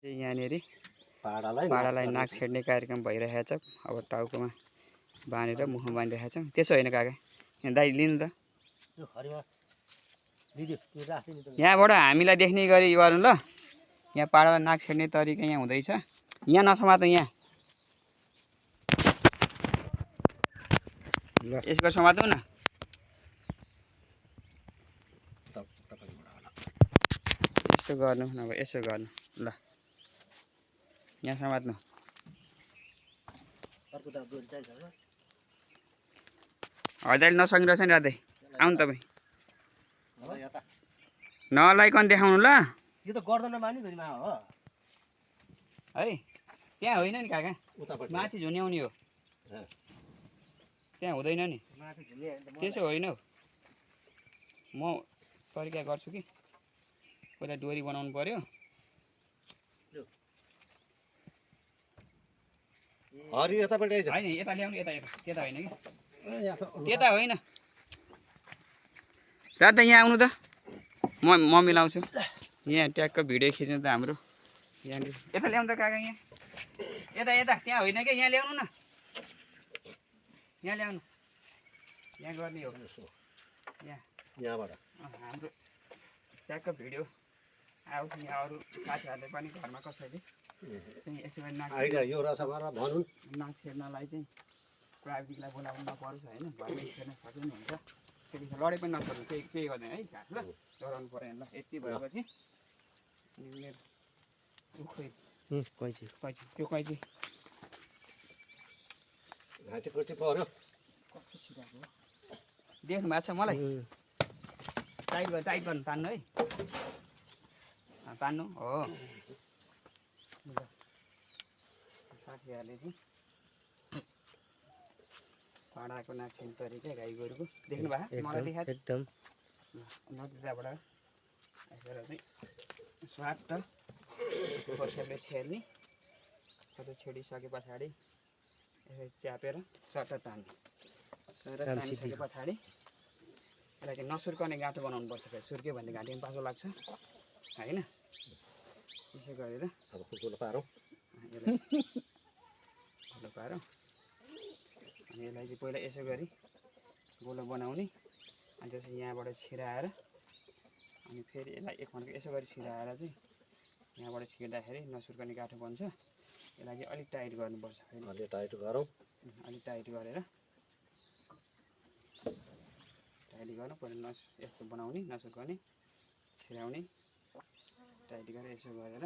यहाँनिर पाडालाई नाक छेड्ने कार्यक्रम भइरहेछ। अब टाउकोमा बाँधेर मुखमा बाँधिरहेको छ। त्यसो होइन काका, यहाँ दाइ लिनु त। यहाँबाट हामीलाई देख्ने गरी गर्नु ल। यहाँ पाडालाई नाक छेड्ने तरिका यहाँ हुँदैछ। यहाँ नसमात, यहाँ यसको समात्नु न। यस्तो गर्नु नभए यसो गर्नु ल। यहाँ समात्नु। हड्दाले नसकिरहेछ नि राधे। आउनु तपाईँ। नलाइकन देखाउनु ल। यो त गर्दैन मानि धुरीमा हो है। त्यहाँ होइन नि काका, माथि झुन्याउने हो। त्यहाँ हुँदैन नि, त्यसो होइन हौ। म तरिका गर्छु कि। पहिला डोरी बनाउनु पर्यो। हरि यतापट्टि आइज। होइन यता ल्याउनु, यता यता त्यता होइन कि, त्यता होइन। रात यहाँ आउनु त, म मिलाउँछु। यहाँ ट्यागको भिडियो खिच्नु त हाम्रो यहाँनिर। यता ल्याउनु त काका, यहाँ यता यता त्यहाँ होइन क्या, यहाँ ल्याउनु न। यहाँ ल्याउनु, यहाँ गर्ने हो। यहाँबाट हाम्रो ट्यागको भिडियो आओस्। यहाँ अरू साथीहरूले पनि घरमा कसैले चाहिँ यसरी नाक छेड्नलाई चाहिँ प्राविधिकलाई बोलाउनु नपरोस् होइन। घरमै छेड्न सक्नु हुन्छ। त्यतिखेर लडे पनि नसक्नु, केही गर्दैन है। घाँस ल डराउनु परेन ल। यति भएपछि कैँची त्यो कैँची कस्तो सिधाएको हो देख्नु भएको छ मलाई। टाइट गर्नु तान्नु है। तान्नु हो। साथीहरूले चाहिँ पाडाको नाक छेड्ने तरिका गाई गोरुको देख्नु भएको मलाई देखाएको एकदम नजिकबाट यसबाट चाहिँ स्वाट खोर्सानीले छेड्ने। सबै छेडिसके पछाडि यसरी च्यापेर चट्ट तान्ने। तानिसके पछाडि यसलाई चाहिँ नसुर्कने गाँठो बनाउनुपर्छ। फेरि सुर्क्यो भने घाँटी पनि पासो लाग्छ होइन। त्यसो गरेर ठुलो पारौँ अनि यसलाई चाहिँ पहिला यसो गरी गोलो बनाउने। अनि त्यसपछि यहाँबाट छिराएर अनि फेरि यसलाई एक फन्को यसो गरी छिराएर चाहिँ यहाँबाट छिर्दाखेरि नसुर्कने गाँठो बन्छ। यसलाई चाहिँ अलिक टाइट गर्नुपर्छ। फेरि अलि टाइट गरौँ। अलिक टाइट गरेर पहिला यस्तो बनाउने, नसुर्कने छिराउने। टाइट गरेर यसो गरेर